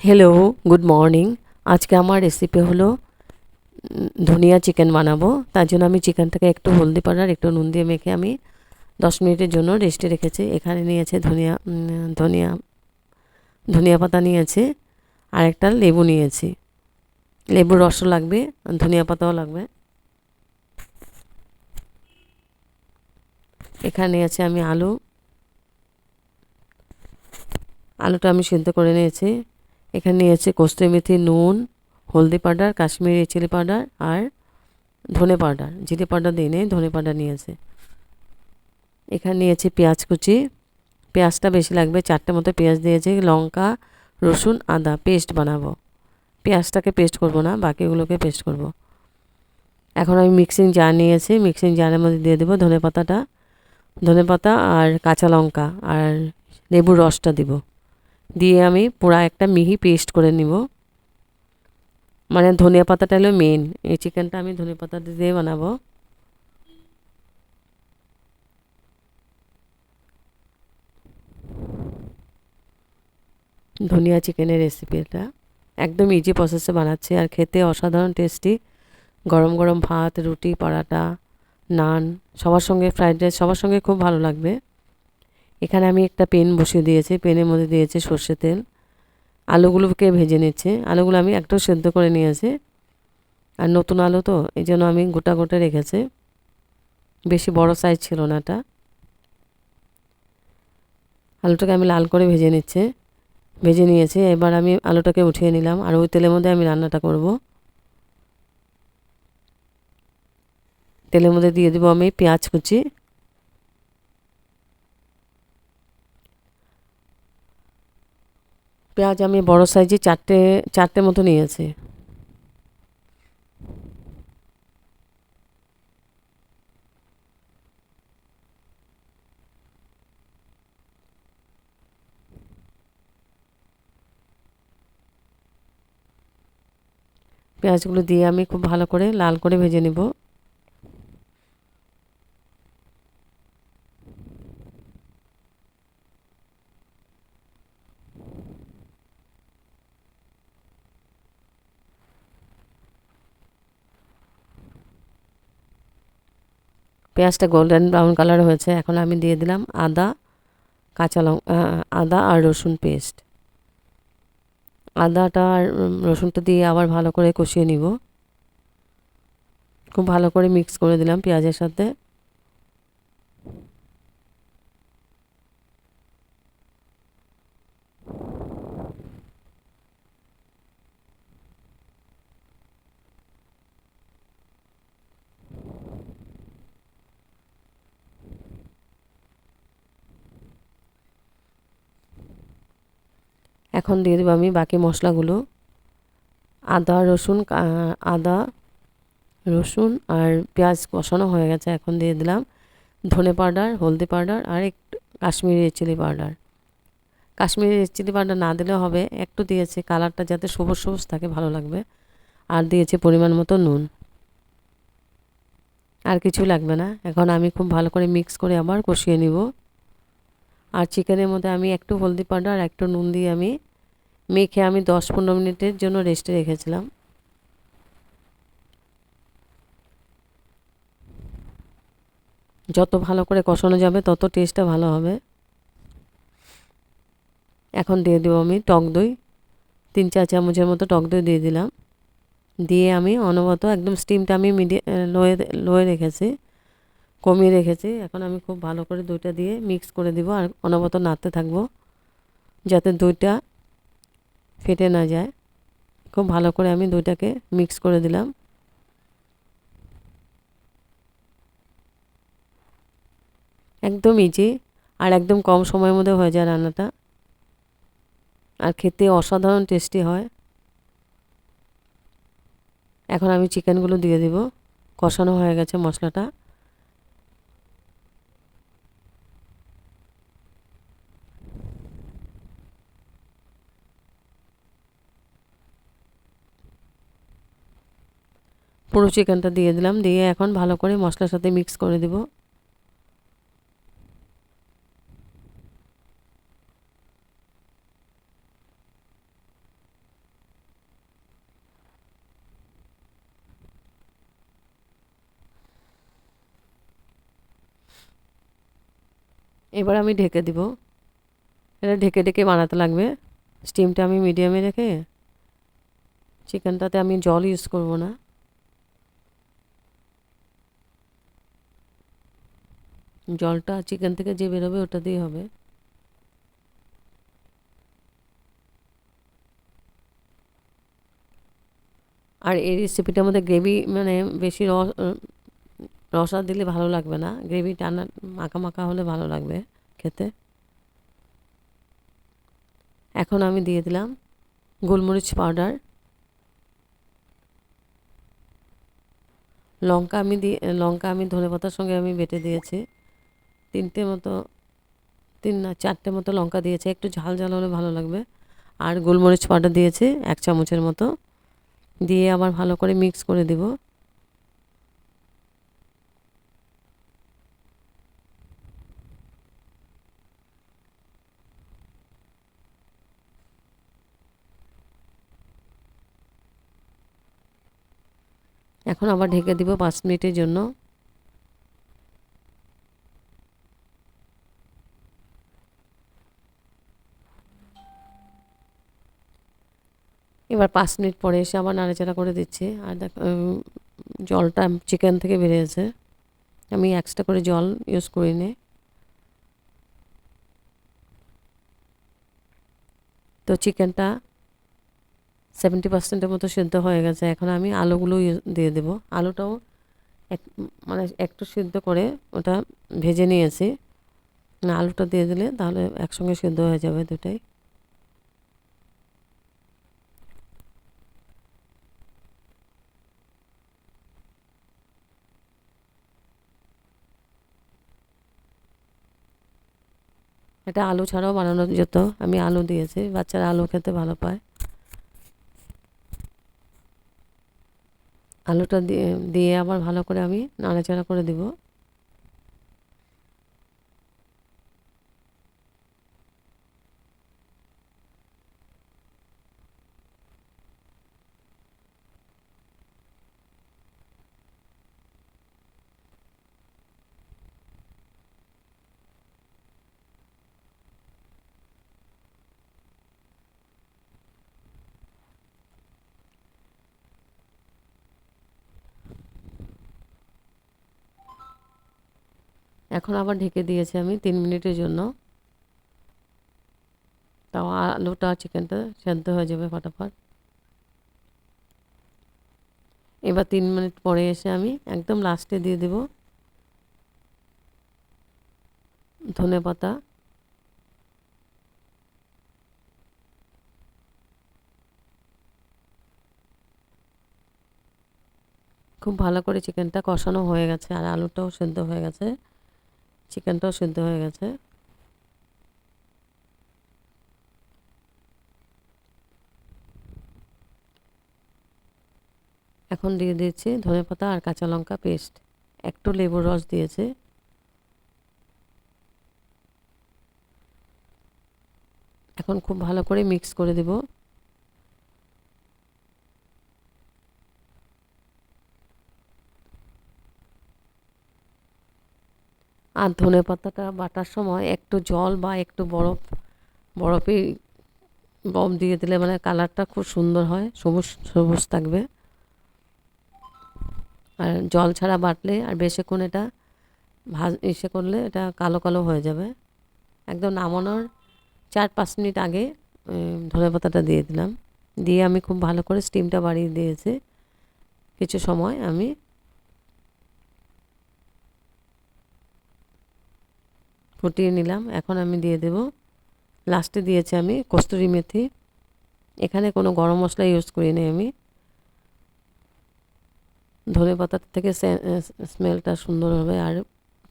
Hello, good morning. আজকে আমার recipe হলো ধনিয়া চিকেন বানাবো। তার জন্য আমি চিকেনটাকে একটু হলদি পাউডার একটু নুন দিয়ে মেখে আমি 10 মিনিটের জন্য রেস্টে রেখেছি। এখানে নিয়েছে ধনিয়া ধনিয়া পাতা নিয়েছি আর একটা লেবু নিয়েছি। লেবুর রসও লাগবে, ধনিয়া পাতাও লাগবে। এখানে নিয়েছি আমি আলুটা আমি সিদ্ধ করে নিয়েছি। এখানে নিয়েছি কসুরি মেথি, নুন, হলদি পাউডার, কাশ্মীরি চিলি পাউডার আর ধনে পাউডার। জিরে পাউডার দিই নেই, ধনে পাউডার নিয়েছে। এখানে নিয়েছি পেঁয়াজ কুচি, পেঁয়াজটা বেশি লাগবে, 4টে মতো পেঁয়াজ দিয়েছি। লঙ্কা, রসুন, আদা পেস্ট বানাবো। পেঁয়াজটাকে পেস্ট করব না, বাকিগুলোকে পেস্ট করব। এখন আমি মিক্সিং জার নিয়েছি, মিক্সিং জারের মধ্যে দিয়ে দেবো ধনে পাতা আর কাঁচা লঙ্কা আর লেবুর রসটা দিব। দিয়ে আমি পুরা একটা মিহি পেস্ট করে নিব। মানে ধনিয়া পাতাটা হলো মেন, এই চিকেনটা আমি ধনিয়া পাতা দিয়ে বানাবো। ধনিয়া চিকেনের রেসিপি এটা একদম ইজি প্রসেসে বানাচ্ছি আর খেতে অসাধারণ টেস্টি। গরম গরম ভাত, রুটি, পরাটা, নান সবার সঙ্গে, ফ্রাইড রাইস সবার সঙ্গে খুব ভালো লাগবে। এখানে আমি একটা পেন বসিয়ে দিয়েছি, পেনের মধ্যে দিয়েছি সর্ষে তেল। আলুগুলোকে ভেজে নিচ্ছে, আলুগুলো আমি একটু সেদ্ধ করে নিয়েছি। আর নতুন আলু তো এই জন্য আমি গোটা গোটা রেখেছি, বেশি বড় সাইজ ছিল না এটা। আলুটাকে আমি লাল করে ভেজে নিয়েছি। এবার আমি আলুটাকে উঠিয়ে নিলাম আর ওই তেলের মধ্যে আমি রান্নাটা করব। তেলের মধ্যে দিয়ে দেবো আমি পেঁয়াজ কুচি, পেঁয়াজ আমি বড় সাইজে চারটে মতো নিয়েছি। পেঁয়াজগুলো দিয়ে আমি খুব ভালো করে লাল করে ভেজে নেব। পেঁয়াজটা গোল্ডেন ব্রাউন কালার হয়েছে, এখন আমি দিয়ে দিলাম আদা আর রসুন পেস্ট। আদাটা আর রসুনটা দিয়ে আবার ভালো করে কষিয়ে নিব। খুব ভালো করে মিক্স করে দিলাম পেঁয়াজের সাথে। এখন দিয়ে দেবো আমি বাকি মশলাগুলো। আদা আদা রসুন আর পেঁয়াজ কষানো হয়ে গেছে, এখন দিয়ে দিলাম ধনে পাউডার, হলদি পাউডার আর একটু Kashmiri red chilli powder. Kashmiri red chilli powder না দিলেও হবে, একটু দিয়েছি কালারটা যাতে সবুজ সবুজ থাকে, ভালো লাগবে। আর দিয়েছি পরিমাণ মতো নুন, আর কিছু লাগবে না। এখন আমি খুব ভালো করে মিক্স করে আবার কষিয়ে নিব। আর চিকেনের মধ্যে আমি একটু হলদি পাউডার আর একটু নুন দিয়ে আমি মেখে আমি 10-15 মিনিটের জন্য রেস্টে রেখেছিলাম। যত ভালো করে কষানো যাবে তত টেস্টটা ভালো হবে। এখন দিয়ে দেবো আমি টক দই, 3-4 চামচের মতো টক দই দিয়ে দিলাম। দিয়ে আমি অনবরত একদম স্টিমটা আমি লোয়ে রেখেছি, কমিয়ে রেখেছি। এখন আমি খুব ভালো করে দইটা দিয়ে মিক্স করে দিব আর অনবরত নাড়তে থাকবো যাতে দইটা ফেটে না যায়। খুব ভালো করে আমি দইটাকে মিক্স করে দিলাম। একদম ইজি আর একদম কম সময়ের মধ্যে হয়ে যায় রান্নাটা, আর খেতে অসাধারণ টেস্টি হয়। এখন আমি চিকেনগুলো দিয়ে দিব, কষানো হয়ে গেছে মশলাটা। পুরো চিকেনটা দিয়ে দিলাম, দিয়ে এখন ভালো করে মশলার সাথে মিক্স করে দিব। এবার আমি ঢেকে দিব। এটা ঢেকে ঢেকে বানাতে লাগবে। স্টিমটা আমি মিডিয়ামে রেখে চিকেনটাতে আমি জল ইউজ করব না। জলটা চিকেন থেকে যে বেরোবে ওটা দিয়ে হবে। আর এই রেসিপিটার মধ্যে গ্রেভি মানে বেশি রসা দিলে ভালো লাগবে না, গ্রেভি টানা মাখা মাখা হলে ভালো লাগবে খেতে। এখন আমি দিয়ে দিলাম গোলমরিচ পাউডার, লঙ্কা আমি ধনেপাতার সঙ্গে আমি বেটে দিয়েছি। 4টে মতো লঙ্কা দিয়েছি, একটু ঝাল ঝাল হলে ভালো লাগবে। আর গোলমরিচ পাউডার দিয়েছি 1 চামচের মতো, দিয়ে আবার ভালো করে মিক্স করে দিব। এখন আবার ঢেকে দিব 5 মিনিটের জন্য। এবার 5 মিনিট পরে এসে আবার নাড়াচাড়া করে দিচ্ছি। আর জলটা চিকেন থেকে বেরিয়েছে, আমি এক্সট্রা করে জল ইউজ করিনি। তো চিকেনটা 70% মতো সিদ্ধ হয়ে গেছে। এখন আমি আলুগুলো দিয়ে দেব। আলুটাও মানে একটু সিদ্ধ করে ওটা ভেজে নিয়েছি। আলুটা দিয়ে দিলে তাহলে একসঙ্গে সিদ্ধ হয়ে যাবে দুটাই। এটা আলু ছাড়াও বানানো যেত, আমি আলু দিয়েছি, বাচ্চারা আলু খেতে ভালো পায়। আলুটা দিয়ে আবার ভালো করে আমি নাড়াচাড়া করে দিব। এখন আবার ঢেকে দিয়েছি আমি 3 মিনিটের জন্য। তাও আলুটা চিকেনটা সেদ্ধ হয়ে যাবে ফটাফট। এবার 3 মিনিট পরে এসে আমি একদম লাস্টে দিয়ে দেব ধনেপাতা। খুব ভালো করে চিকেনটা কষানো হয়ে গেছে, আর আলুটাও সেদ্ধ হয়ে গেছে, চিকেনটাও সেদ্ধ হয়ে গেছে। এখন দিয়ে দিচ্ছি ধনেপাতা আর কাঁচা লঙ্কা পেস্ট, একটু লেবুর রস দিয়েছি। এখন খুব ভালো করে মিক্স করে দেব। আর ধনেপাতাটা বাটার সময় একটু জল বা একটু বরফে দিয়ে দিলে মানে কালারটা খুব সুন্দর হয়, সবুজ সবুজ থাকবে। আর জল ছাড়া বাটলে আর বেশিক্ষণ এটা করলে এটা কালো কালো হয়ে যাবে। একদম নামানোর 4-5 মিনিট আগে ধনেপাতাটা দিয়ে দিলাম, দিয়ে আমি খুব ভালো করে স্টিমটা বাড়িয়ে দিয়েছি। কিছু সময় আমি ফুটিয়ে নিলাম। এখন আমি দিয়ে দেব, লাস্টে দিয়েছি আমি কস্তুরি মেথি। এখানে কোনো গরম মশলা ইউজ করিনি আমি। ধনেপাতার থেকে স্মেলটা সুন্দর হবে, আর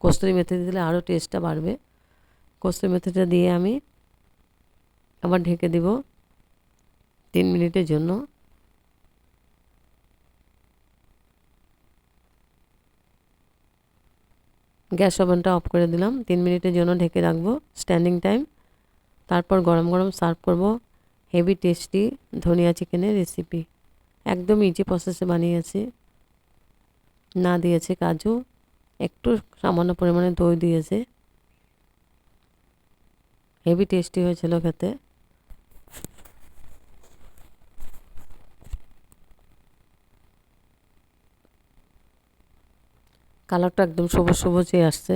কস্তুরি মেথি দিলে আরও টেস্টটা বাড়বে। কস্তুরি মেথিটা দিয়ে আমি আবার ঢেকে দিব 3 মিনিটের জন্য। গ্যাস ওভেনটা অফ করে দিলাম, 3 মিনিটের জন্য ঢেকে রাখবো স্ট্যান্ডিং টাইম। তারপর গরম গরম সার্ভ করব হেভি টেস্টি ধনিয়া চিকেনের রেসিপি। একদম ইজি প্রসেসে বানিয়েছি। না দিয়েছে কাজু, একটু সামান্য পরিমাণে দই দিয়েছে। হেভি টেস্টি হয়েছিল খেতে। কালারটা একদম সবুজ সবুজই আসছে।